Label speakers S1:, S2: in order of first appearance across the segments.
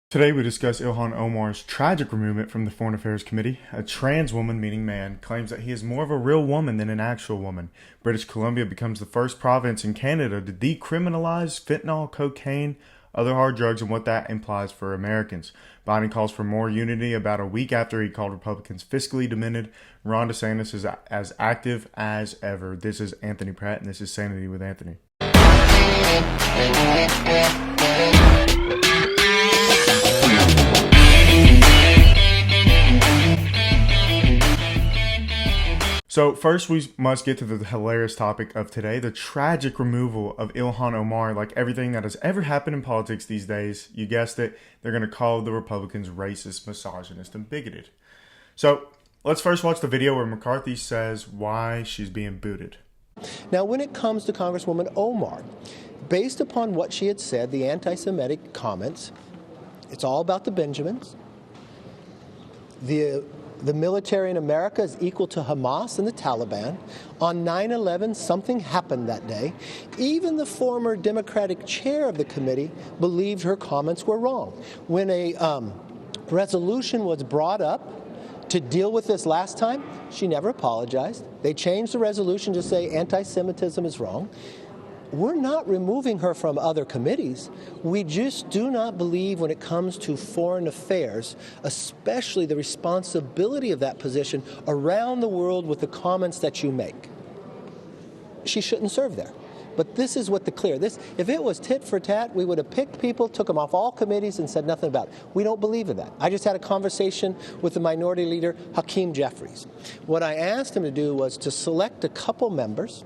S1: Today we discuss Ilhan Omar's tragic removal from the Foreign Affairs Committee. A trans woman, meaning man, claims that he is more of a real woman than an actual woman. British Columbia becomes the first province in Canada to decriminalize fentanyl, cocaine, other hard drugs, and what that implies for Americans. Biden calls for more unity about a week after he called Republicans fiscally demented. Ron DeSantis is as active as ever. This is Anthony Pratt, and this is Sanity with Anthony. So first we must get to the hilarious topic of today, the tragic removal of Ilhan Omar. Like everything that has ever happened in politics these days, you guessed it, they're going to call the Republicans racist, misogynist, and bigoted. So let's first watch the video where McCarthy says why she's being booted.
S2: Now, when it comes to Congresswoman Omar, based upon what she had said, the anti-Semitic comments, it's all about the Benjamins. The military in America is equal to Hamas and the Taliban. On 9/11, something happened that day. Even the former Democratic chair of the committee believed her comments were wrong. When a resolution was brought up to deal with this last time, she never apologized. They changed the resolution to say anti-Semitism is wrong. We're not removing her from other committees. We just do not believe when it comes to foreign affairs, especially the responsibility of that position around the world with the comments that you make. She shouldn't serve there. But this is what if it was tit for tat, we would have picked people, took them off all committees and said nothing about it. We don't believe in that. I just had a conversation with the minority leader, Hakeem Jeffries. What I asked him to do was to select a couple members,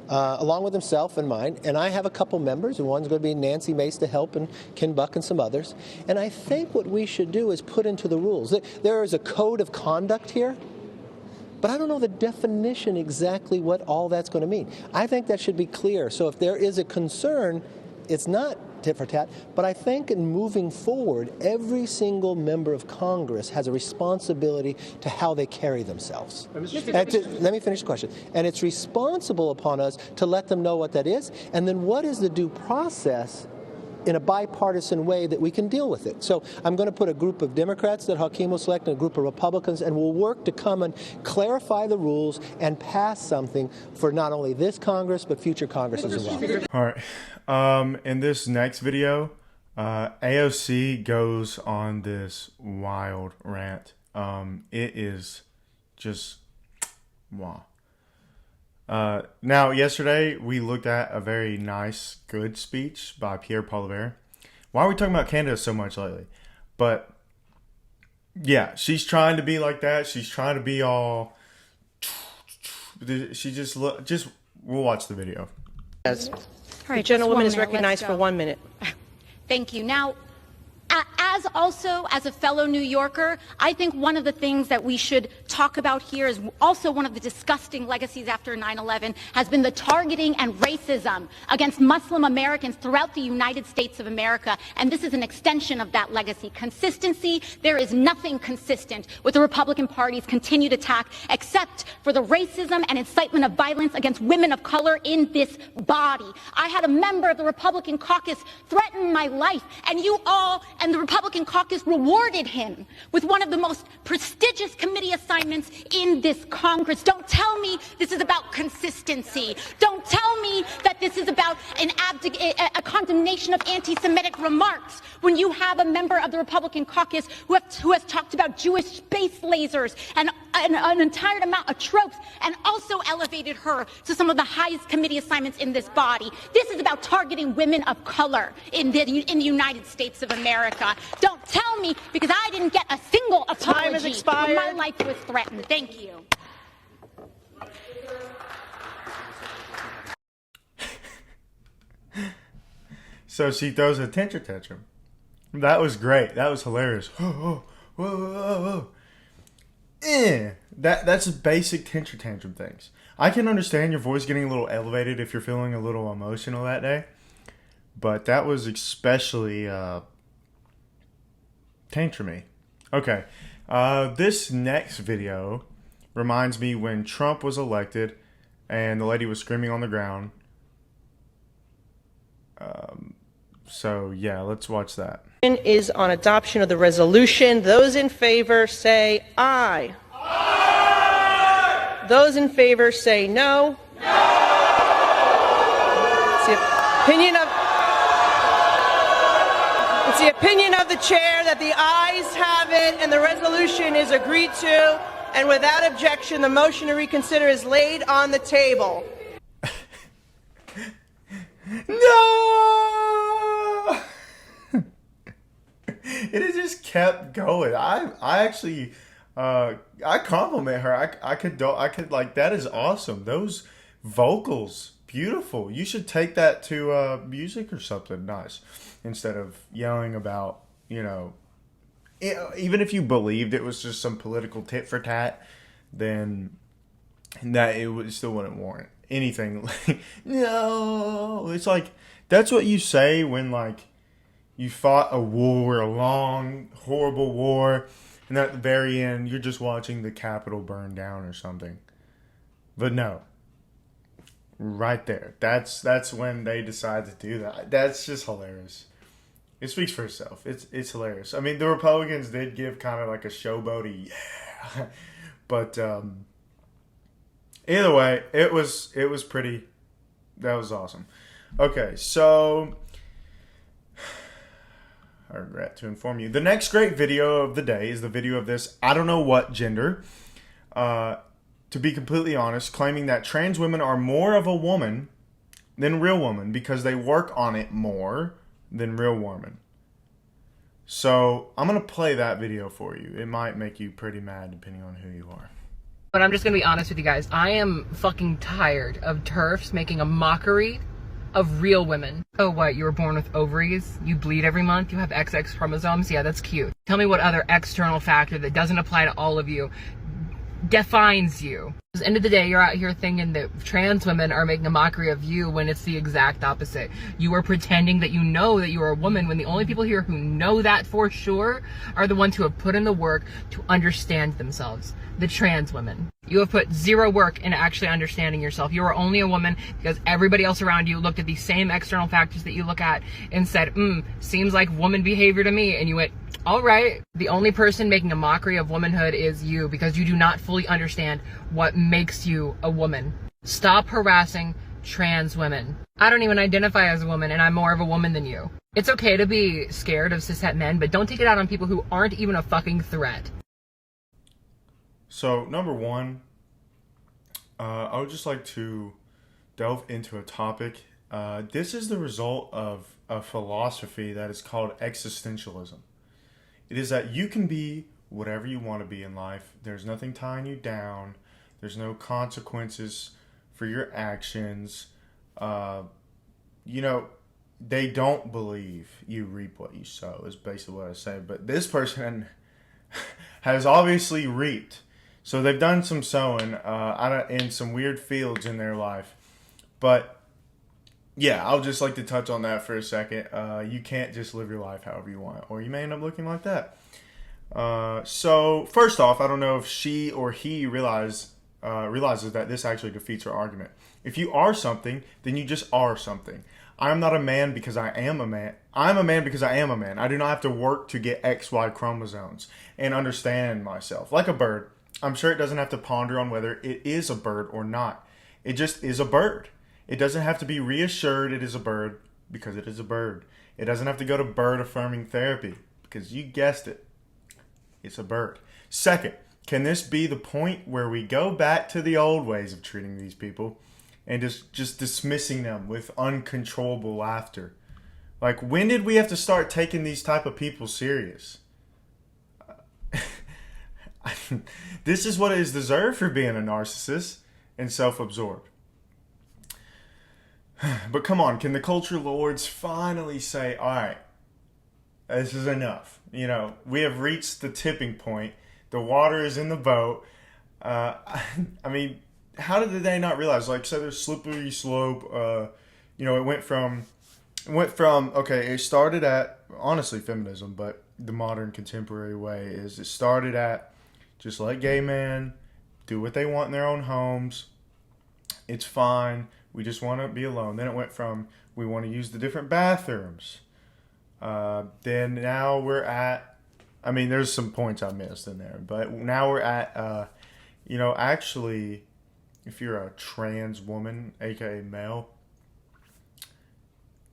S2: along with himself and mine, and I have a couple members, and one's going to be Nancy Mace to help, and Ken Buck and some others. And I think what we should do is put into the rules. There is a code of conduct here, but I don't know the definition exactly what all that's going to mean. I think that should be clear. So if there is a concern, it's not tit for tat, but I think in moving forward, every single member of Congress has a responsibility to how they carry themselves. Let me finish the question. And it's responsible upon us to let them know what that is, and then what is the due process in a bipartisan way that we can deal with it. So I'm going to put a group of Democrats that Hakeem will select and a group of Republicans, and we'll work to come and clarify the rules and pass something for not only this Congress, but future Congresses as well.
S1: All right. In this next video, AOC goes on this wild rant. It is just wow. Now, yesterday we looked at a very nice, good speech by Pierre Poilievre. Why are we talking about Canada so much lately? But yeah, she's trying to be like that. She's trying to be all. She just we'll watch the video.
S3: Yes. All right, the gentlewoman is recognized for 1 minute.
S4: Thank you. Now, as a fellow New Yorker, I think one of the things that we should talk about here is also one of the disgusting legacies after 9/11 has been the targeting and racism against Muslim Americans throughout the United States of America. And this is an extension of that legacy. Consistency, there is nothing consistent with the Republican Party's continued attack except for the racism and incitement of violence against women of color in this body. I had a member of the Republican caucus threaten my life, and you all and the Republican caucus rewarded him with one of the most prestigious committee assignments in this Congress. Don't tell me this is about consistency. Don't tell me that this is about a condemnation of anti-Semitic remarks when you have a member of the Republican caucus who has talked about Jewish space lasers and an entire amount of tropes, and also elevated her to some of the highest committee assignments in this body. This is about targeting women of color in the United States of America. Don't tell me, because I didn't get a single apology
S3: Time has expired.
S4: when my life was threatened. Thank you.
S1: So she throws a tantrum. That was great. That was hilarious. Whoa, whoa, whoa, whoa. That's basic tantrum things. I can understand your voice getting a little elevated if you're feeling a little emotional that day, but that was especially tantrumy. Okay, this next video reminds me when Trump was elected and the lady was screaming on the ground. So, yeah, let's watch that.
S3: Is on adoption of the resolution. Those in favor say aye. Aye. Those in favor say no. It's the opinion of the chair that the ayes have it and the resolution is agreed to. And without objection, the motion to reconsider is laid on the table.
S1: No! It has just kept going. I actually, I compliment her. I could like, that is awesome. Those vocals, beautiful. You should take that to music or something nice instead of yelling about, you know, even if you believed it was just some political tit for tat, then that still wouldn't warrant anything. No, it's like, that's what you say when, like, you fought a war, a long, horrible war, and at the very end, you're just watching the Capitol burn down or something. But no. Right there. That's when they decide to do that. That's just hilarious. It speaks for itself. It's hilarious. I mean, the Republicans did give kind of like a showboaty, yeah. But either way, it was pretty. That was awesome. Okay, so I regret to inform you. The next great video of the day is the video of this I don't know what gender. To be completely honest, claiming that trans women are more of a woman than real women because they work on it more than real women. So I'm going to play that video for you. It might make you pretty mad depending on who you are.
S5: But I'm just going to be honest with you guys. I am fucking tired of TERFs making a mockery of real women. Oh, what? You were born with ovaries? You bleed every month? You have XX chromosomes? Yeah, that's cute. Tell me what other external factor that doesn't apply to all of you defines you. At the end of the day, you're out here thinking that trans women are making a mockery of you when it's the exact opposite. You are pretending that you know that you are a woman when the only people here who know that for sure are the ones who have put in the work to understand themselves. The trans women. You have put zero work into actually understanding yourself. You are only a woman because everybody else around you looked at these same external factors that you look at and said, seems like woman behavior to me. And you went, all right. The only person making a mockery of womanhood is you because you do not fully understand what makes you a woman. Stop harassing trans women. I don't even identify as a woman and I'm more of a woman than you. It's okay to be scared of cishet men, but don't take it out on people who aren't even a fucking threat.
S1: So, number one, I would just like to delve into a topic. This is the result of a philosophy that is called existentialism. It is that you can be whatever you want to be in life. There's nothing tying you down. There's no consequences for your actions. You know, they don't believe you reap what you sow is basically what I say. But this person has obviously reaped. So they've done some sowing in some weird fields in their life. But yeah, I'll just like to touch on that for a second. You can't just live your life however you want, or you may end up looking like that. So first off, I don't know if she or he realizes that this actually defeats her argument. If you are something, then you just are something. I'm not a man because I am a man. I'm a man because I am a man. I do not have to work to get XY chromosomes and understand myself. Like a bird, I'm sure it doesn't have to ponder on whether it is a bird or not. It just is a bird. It doesn't have to be reassured it is a bird because it is a bird. It doesn't have to go to bird affirming therapy because you guessed it. It's a bird. Second, can this be the point where we go back to the old ways of treating these people and just dismissing them with uncontrollable laughter? Like, when did we have to start taking these type of people serious? This is what is deserved for being a narcissist and self-absorbed. But come on, can the culture lords finally say, all right, this is enough. You know, we have reached the tipping point. The water is in the boat. I mean, how did they not realize? Like, so there's slippery slope. You know, it went from, okay, it started at, honestly, feminism, but the modern contemporary way is it started at just let gay men do what they want in their own homes. It's fine. We just want to be alone. Then it went from we want to use the different bathrooms. Then now we're at, I mean, there's some points I missed in there, but now we're at, actually, if you're a trans woman, aka male,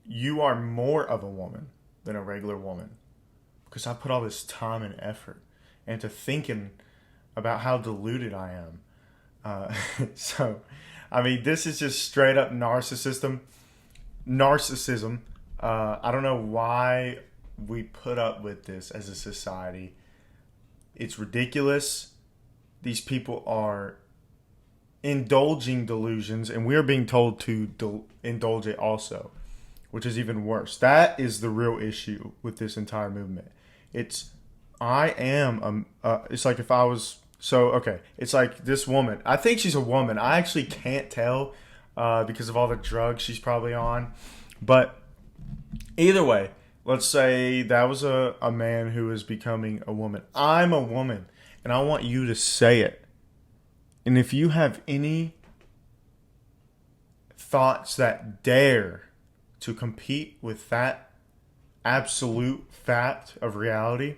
S1: you are more of a woman than a regular woman. Because I put all this time and effort into thinking about how deluded I am. So, I mean, this is just straight up narcissism. I don't know why we put up with this as a society. It's ridiculous. These people are indulging delusions, and we're being told to indulge it also, which is even worse. That is the real issue with this entire movement. It's like if I was, it's like this woman. I think she's a woman. I actually can't tell because of all the drugs she's probably on. But either way, let's say that was a man who is becoming a woman. I'm a woman, and I want you to say it. And if you have any thoughts that dare to compete with that absolute fact of reality,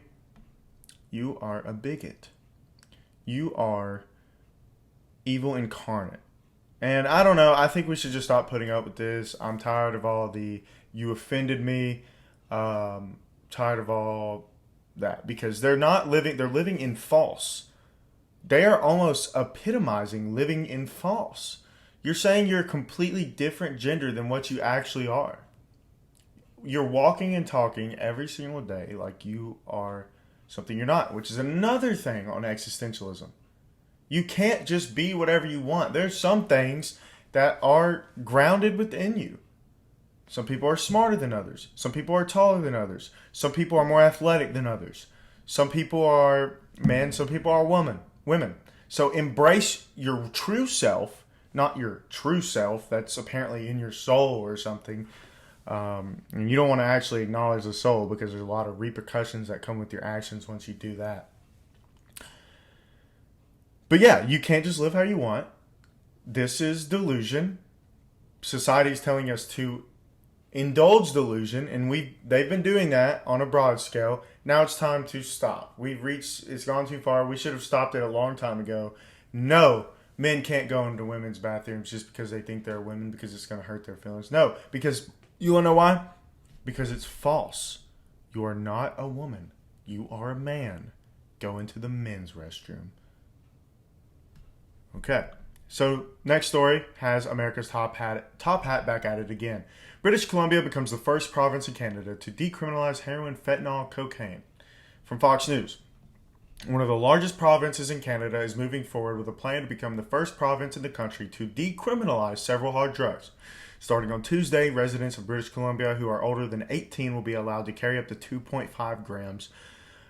S1: you are a bigot. You are evil incarnate. And I don't know, I think we should just stop putting up with this. I'm tired of all the you offended me, tired of all that, because they're living in false. They are almost epitomizing living in false. You're saying you're a completely different gender than what you actually are. You're walking and talking every single day like you are something you're not, which is another thing on existentialism. You can't just be whatever you want. There's some things that are grounded within you. Some people are smarter than others. Some people are taller than others. Some people are more athletic than others. Some people are men, some people are women. So embrace your true self, not your true self that's apparently in your soul or something. And you don't want to actually acknowledge the soul because there's a lot of repercussions that come with your actions once you do that. But yeah, you can't just live how you want. This is delusion. Society is telling us to indulge delusion, and they've been doing that on a broad scale. Now it's time to stop. It's gone too far. We should have stopped it a long time ago. No, men can't go into women's bathrooms just because they think they're women because it's going to hurt their feelings. No, because you want to know why? Because it's false. You are not a woman. You are a man. Go into the men's restroom. Okay. So next story has America's top hat back at it again. British Columbia becomes the first province in Canada to decriminalize heroin, fentanyl, cocaine. From Fox News. One of the largest provinces in Canada is moving forward with a plan to become the first province in the country to decriminalize several hard drugs. Starting on Tuesday, residents of British Columbia who are older than 18 will be allowed to carry up to 2.5 grams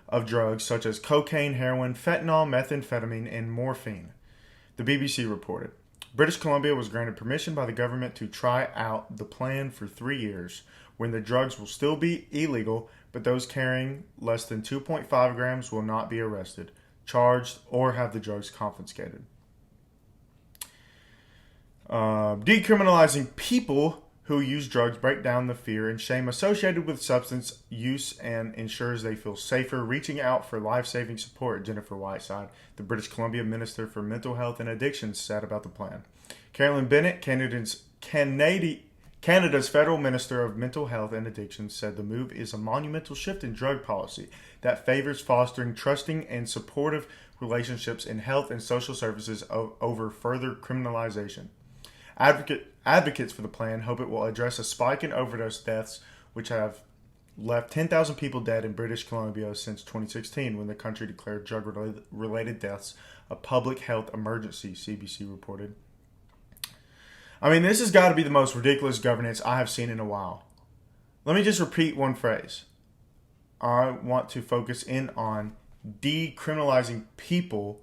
S1: of drugs such as cocaine, heroin, fentanyl, methamphetamine, and morphine. The BBC reported. British Columbia was granted permission by the government to try out the plan for 3 years, when the drugs will still be illegal, but those carrying less than 2.5 grams will not be arrested, charged, or have the drugs confiscated. Decriminalizing people who use drugs break down the fear and shame associated with substance use and ensures they feel safer. Reaching out for life-saving support, Jennifer Whiteside, the British Columbia Minister for Mental Health and Addictions, said about the plan. Carolyn Bennett, Canada's Federal Minister of Mental Health and Addictions, said the move is a monumental shift in drug policy that favors fostering trusting and supportive relationships in health and social services over further criminalization. Advocates for the plan hope it will address a spike in overdose deaths, which have left 10,000 people dead in British Columbia since 2016, when the country declared drug-related deaths a public health emergency, CBC reported. I mean, this has got to be the most ridiculous governance I have seen in a while. Let me just repeat one phrase. I want to focus in on decriminalizing people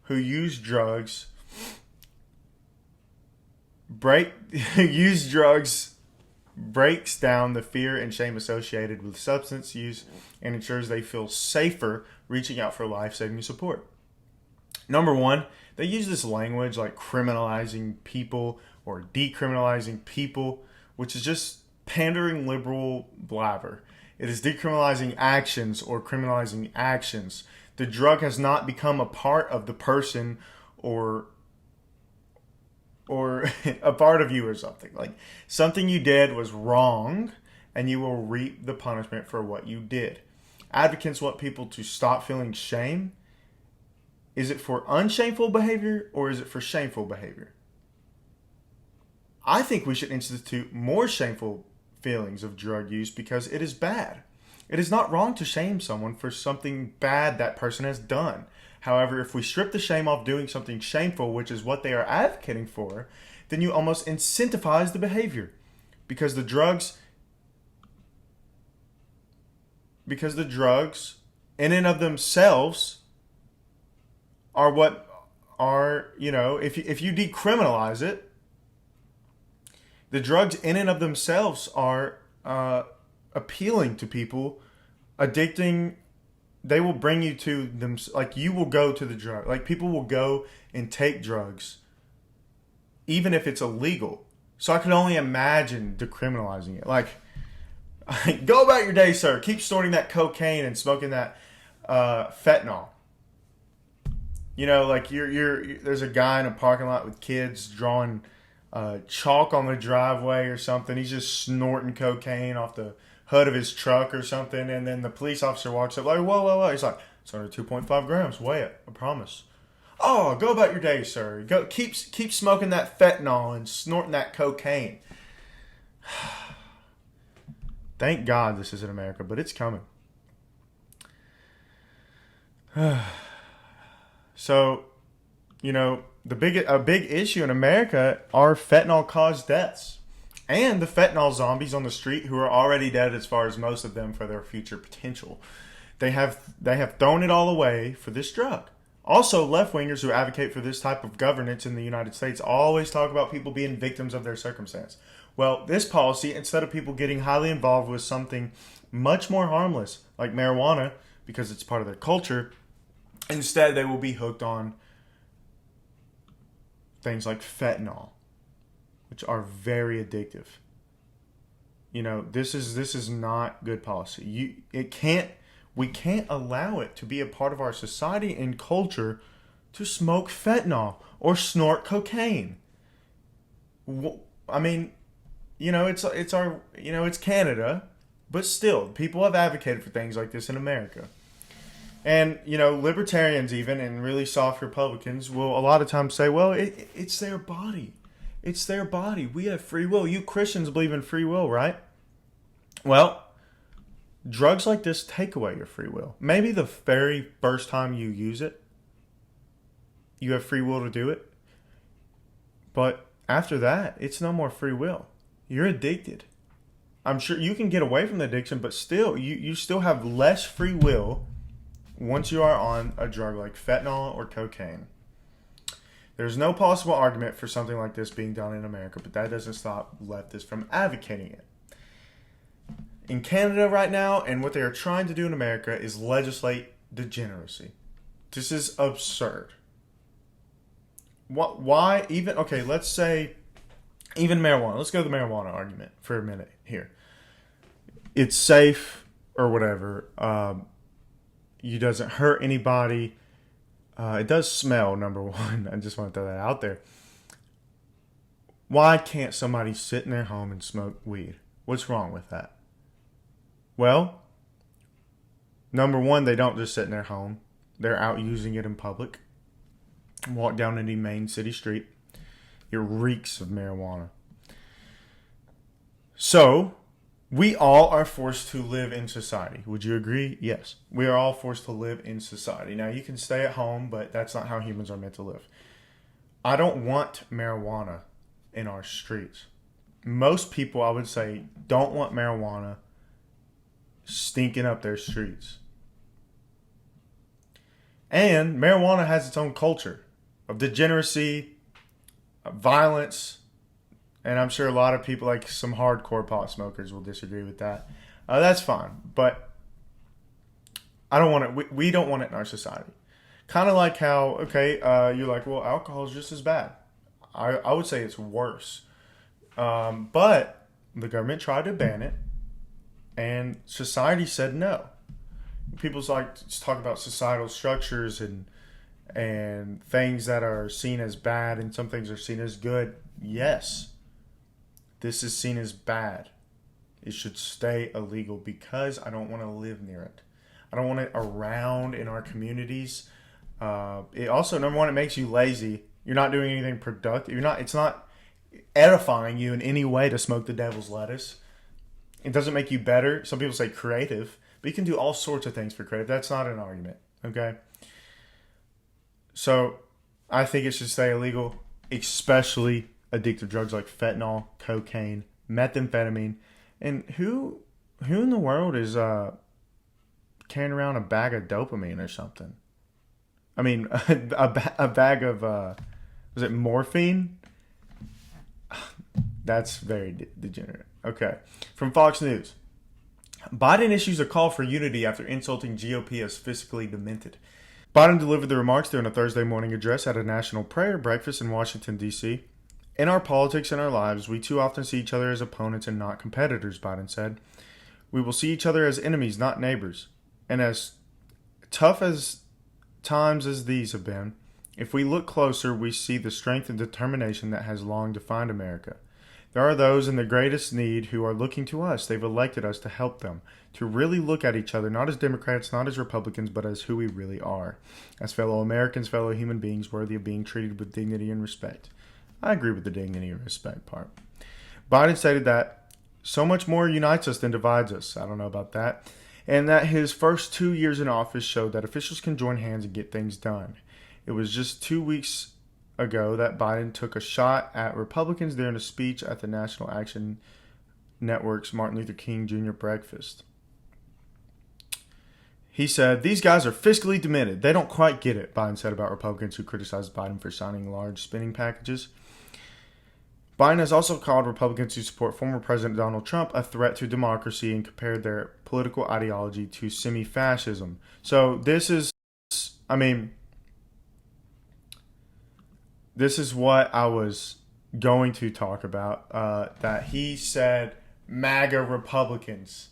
S1: who use drugs. Use drugs breaks down the fear and shame associated with substance use and ensures they feel safer reaching out for life-saving support. Number one, they use this language like criminalizing people or decriminalizing people, which is just pandering liberal blabber. It is decriminalizing actions or criminalizing actions. The drug has not become a part of the person or a part of you or something. Like, something you did was wrong, and you will reap the punishment for what you did. Advocates want people to stop feeling shame. Is it for unshameful behavior or is it for shameful behavior? I think we should institute more shameful feelings of drug use because it is bad. It is not wrong to shame someone for something bad that person has done. However, if we strip the shame off doing something shameful, which is what they are advocating for, then you almost incentivize the behavior. Because the drugs in and of themselves are what are, if you decriminalize it, the drugs in and of themselves are appealing to people, addicting. They will bring you to them. Like, you will go to the drug. Like, people will go and take drugs, even if it's illegal. So I can only imagine decriminalizing it. Like, go about your day, sir. Keep snorting that cocaine and smoking that fentanyl. Like there's a guy in a parking lot with kids drawing chalk on the driveway or something. He's just snorting cocaine off the hood of his truck or something, and then the police officer walks up like, whoa. He's like, it's under 2.5 grams. Weigh it. I promise. Oh, go about your day, sir. Go keep smoking that fentanyl and snorting that cocaine. Thank God this isn't America, but it's coming. So, a big issue in America are fentanyl caused deaths. And the fentanyl zombies on the street who are already dead as far as most of them for their future potential. They have thrown it all away for this drug. Also, left-wingers who advocate for this type of governance in the United States always talk about people being victims of their circumstance. Well, this policy, instead of people getting highly involved with something much more harmless, like marijuana, because it's part of their culture, instead they will be hooked on things like fentanyl, which are very addictive. This is not good policy. We can't allow it to be a part of our society and culture to smoke fentanyl or snort cocaine. I mean, it's Canada, but still, people have advocated for things like this in America. And, libertarians even, and really soft Republicans will a lot of times say, well, it's their body. It's their body. We have free will. You Christians believe in free will, right? Well, drugs like this take away your free will. Maybe the very first time you use it, you have free will to do it. But after that, it's no more free will. You're addicted. I'm sure you can get away from the addiction, but still, you still have less free will once you are on a drug like fentanyl or cocaine. There's no possible argument for something like this being done in America, but that doesn't stop leftists from advocating it. In Canada right now, and what they are trying to do in America is legislate degeneracy. This is absurd. Why even, okay, let's say even marijuana. Let's go to the marijuana argument for a minute here. It's safe or whatever. It doesn't hurt anybody. It does smell, number one. I just want to throw that out there. Why can't somebody sit in their home and smoke weed? What's wrong with that? Well, number one, they don't just sit in their home. They're out using it in public. Walk down any main city street. It reeks of marijuana. So, we all are forced to live in society. Would you agree? Yes. We are all forced to live in society. Now, you can stay at home, but that's not how humans are meant to live. I don't want marijuana in our streets. Most people, I would say, don't want marijuana stinking up their streets. And marijuana has its own culture of degeneracy, of violence, and I'm sure a lot of people, like some hardcore pot smokers, will disagree with that. That's fine, but I don't want it. We don't want it in our society. Kind of like how, okay, you're like, well, alcohol is just as bad. I would say it's worse. But the government tried to ban it. and society said no. People's like to talk about societal structures and things that are seen as bad and some things are seen as good. Yes, this is seen as bad. It should stay illegal because I don't want to live near it. I don't want it around in our communities. It also, number one, it makes you lazy. You're not doing anything productive. It's not edifying you in any way to smoke the devil's lettuce. It doesn't make you better. Some people say creative, but you can do all sorts of things for creative. That's not an argument, okay? So I think it should stay illegal, especially addictive drugs like fentanyl, cocaine, methamphetamine. And who in the world is carrying around a bag of dopamine or something? I mean, a bag of, was it morphine? That's very degenerate. Okay. From Fox News. Biden issues a call for unity after insulting GOP as fiscally demented. Biden delivered the remarks during a Thursday morning address at a national prayer breakfast in Washington, D.C. In our politics and our lives, we too often see each other as opponents and not competitors, Biden said. We will see each other as enemies, not neighbors. And as tough as times as these have been, if we look closer, we see the strength and determination that has long defined America. There are those in the greatest need who are looking to us. They've elected us to help them, to really look at each other, not as Democrats, not as Republicans, but as who we really are, as fellow Americans, fellow human beings worthy of being treated with dignity and respect. I agree with the dignity and respect part. Biden stated that so much more unites us than divides us. I don't know about that. And that his first 2 years in office showed that officials can join hands and get things done. It was just 2 weeks ago that Biden took a shot at Republicans during a speech at the National Action Network's Martin Luther King Jr. breakfast. He said, "These guys are fiscally demented. They don't quite get it," Biden said about Republicans who criticized Biden for signing large spending packages. Biden has also called Republicans who support former President Donald Trump a threat to democracy and compared their political ideology to semi-fascism. So this is what I was going to talk about, that he said MAGA Republicans.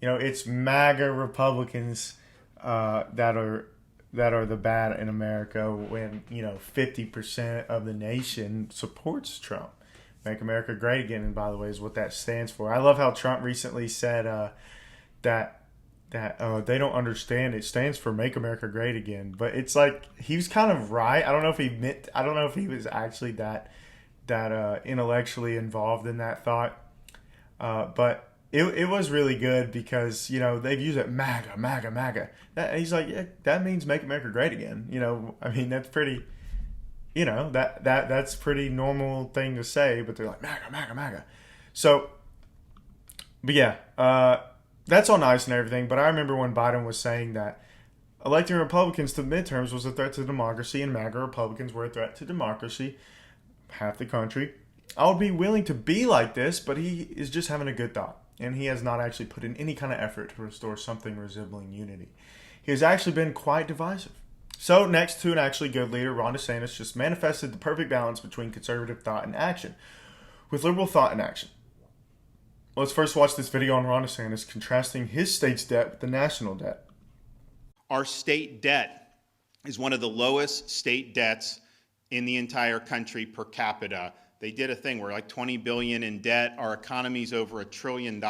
S1: It's MAGA Republicans that are the bad in America when, 50% of the nation supports Trump. Make America Great Again, and by the way, is what that stands for. I love how Trump recently said that they don't understand. It stands for Make America Great Again. But it's like he was kind of right. I don't know if he was actually that intellectually involved in that thought. But it was really good because they've used it MAGA, MAGA, MAGA. He's like, yeah, that means Make America Great Again. That's pretty. That's pretty normal thing to say, but they're like MAGA, MAGA, MAGA. So, but yeah, that's all nice and everything. But I remember when Biden was saying that electing Republicans to the midterms was a threat to democracy, and MAGA Republicans were a threat to democracy, half the country. I would be willing to be like this, but he is just having a good thought, and he has not actually put in any kind of effort to restore something resembling unity. He has actually been quite divisive. So next to an actually good leader, Ron DeSantis just manifested the perfect balance between conservative thought and action, with liberal thought and action. Let's first watch this video on Ron DeSantis contrasting his state's debt with the national debt.
S6: Our state debt is one of the lowest state debts in the entire country per capita. They did a thing where like $20 billion in debt. Our economy's over $1 trillion.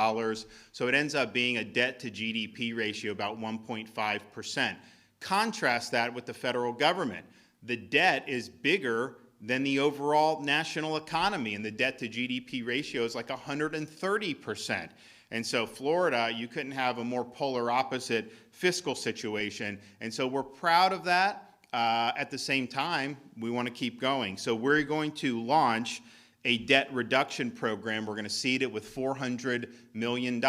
S6: So it ends up being a debt to GDP ratio about 1.5%. Contrast that with the federal government. The debt is bigger than the overall national economy, and the debt to GDP ratio is like 130%. And so Florida, you couldn't have a more polar opposite fiscal situation. And so we're proud of that. At the same time, we want to keep going. So we're going to launch a debt reduction program. We're going to seed it with $400 million.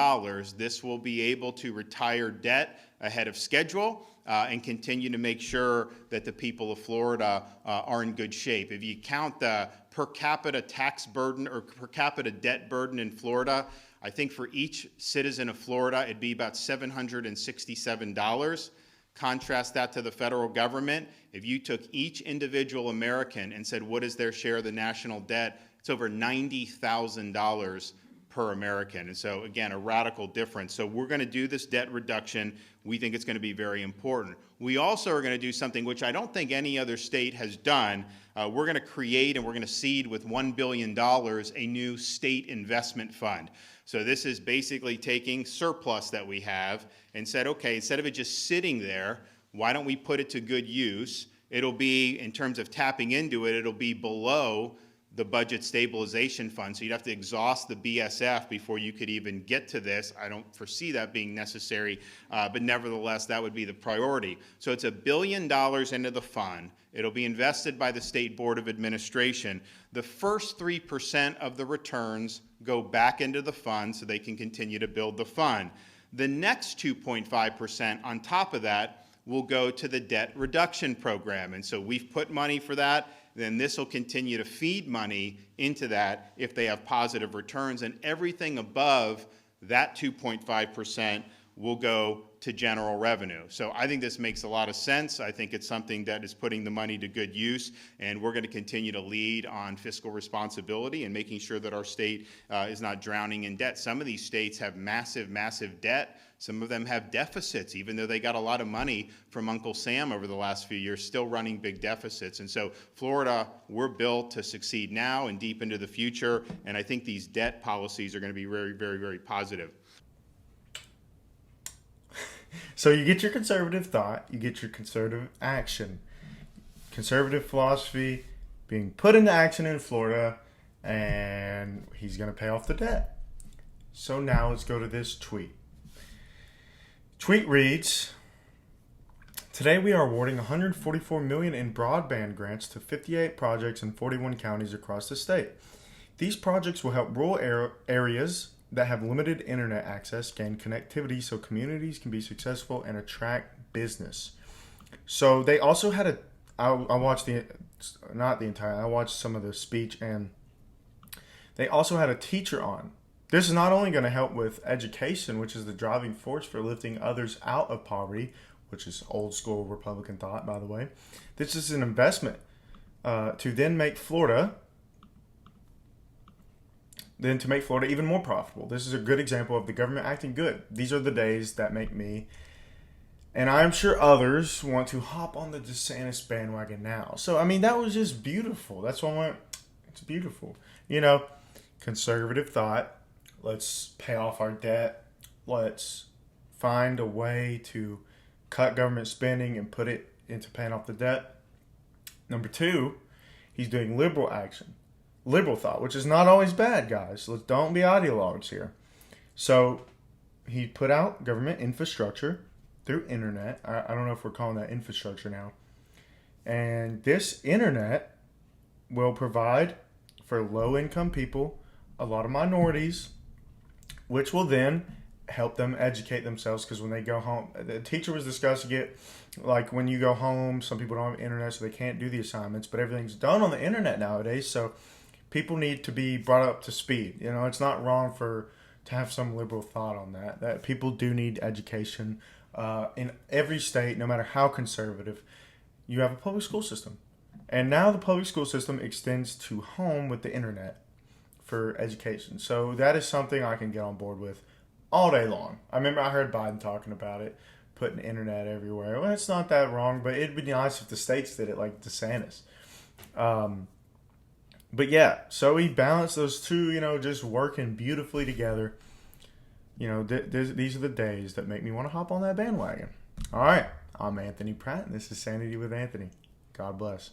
S6: This will be able to retire debt ahead of schedule and continue to make sure that the people of Florida are in good shape. If you count the per capita tax burden or per capita debt burden in Florida, I think for each citizen of Florida, it'd be about $767. Contrast that to the federal government. If you took each individual American and said, what is their share of the national debt? It's over $90,000 per American. And so, again, a radical difference. So we're going to do this debt reduction. We think it's going to be very important. We also are going to do something which I don't think any other state has done. We're going to create and we're going to seed with $1 billion a new state investment fund. So this is basically taking surplus that we have and said, okay, instead of it just sitting there, why don't we put it to good use? It'll be, in terms of tapping into it, it'll be below the budget stabilization fund. So you'd have to exhaust the BSF before you could even get to this. I don't foresee that being necessary, but nevertheless, that would be the priority. So it's $1 billion into the fund. It'll be invested by the State Board of Administration. The first 3% of the returns go back into the fund so they can continue to build the fund. The next 2.5% on top of that will go to the debt reduction program. And so we've put money for that. Then this will continue to feed money into that if they have positive returns. And everything above that 2.5% will go to general revenue. So I think this makes a lot of sense. I think it's something that is putting the money to good use, and we're going to continue to lead on fiscal responsibility and making sure that our state is not drowning in debt. Some of these states have massive, massive debt. Some of them have deficits, even though they got a lot of money from Uncle Sam over the last few years, still running big deficits. And so Florida, we're built to succeed now and deep into the future, and I think these debt policies are going to be very, very, very positive.
S1: So you get your conservative thought, you get your conservative action. Conservative philosophy being put into action in Florida, and he's going to pay off the debt. So now let's go to this tweet. Tweet reads, today we are awarding $144 million in broadband grants to 58 projects in 41 counties across the state. These projects will help rural areas that have limited internet access gain connectivity so communities can be successful and attract business. So they also had I watched I watched some of the speech, and they also had a teacher on. This is not only going to help with education, which is the driving force for lifting others out of poverty, which is old school Republican thought, by the way. This is an investment to then make Florida even more profitable. This is a good example of the government acting good. These are the days that make me, and I'm sure others, want to hop on the DeSantis bandwagon now. So, I mean, that was just beautiful. That's why I went, it's beautiful. You know, conservative thought. Let's pay off our debt. Let's find a way to cut government spending and put it into paying off the debt. Number two, he's doing liberal action. Liberal thought, which is not always bad, guys. Don't be ideologues here. So he put out government infrastructure through internet. I don't know if we're calling that infrastructure now. And this internet will provide for low-income people, a lot of minorities, which will then help them educate themselves, because when they go home, the teacher was discussing it, like when you go home, some people don't have internet, so they can't do the assignments, but everything's done on the internet nowadays, so people need to be brought up to speed. You know, it's not wrong to have some liberal thought on that people do need education. In every state, no matter how conservative, you have a public school system. And now the public school system extends to home with the internet for education. So that is something I can get on board with all day long. I remember I heard Biden talking about it, putting internet everywhere. Well, it's not that wrong, but it'd be nice if the states did it like DeSantis. But yeah, so he balanced those two, you know, just working beautifully together. You know, these are the days that make me want to hop on that bandwagon. All right, I'm Anthony Pratt, and this is Sanity with Anthony. God bless.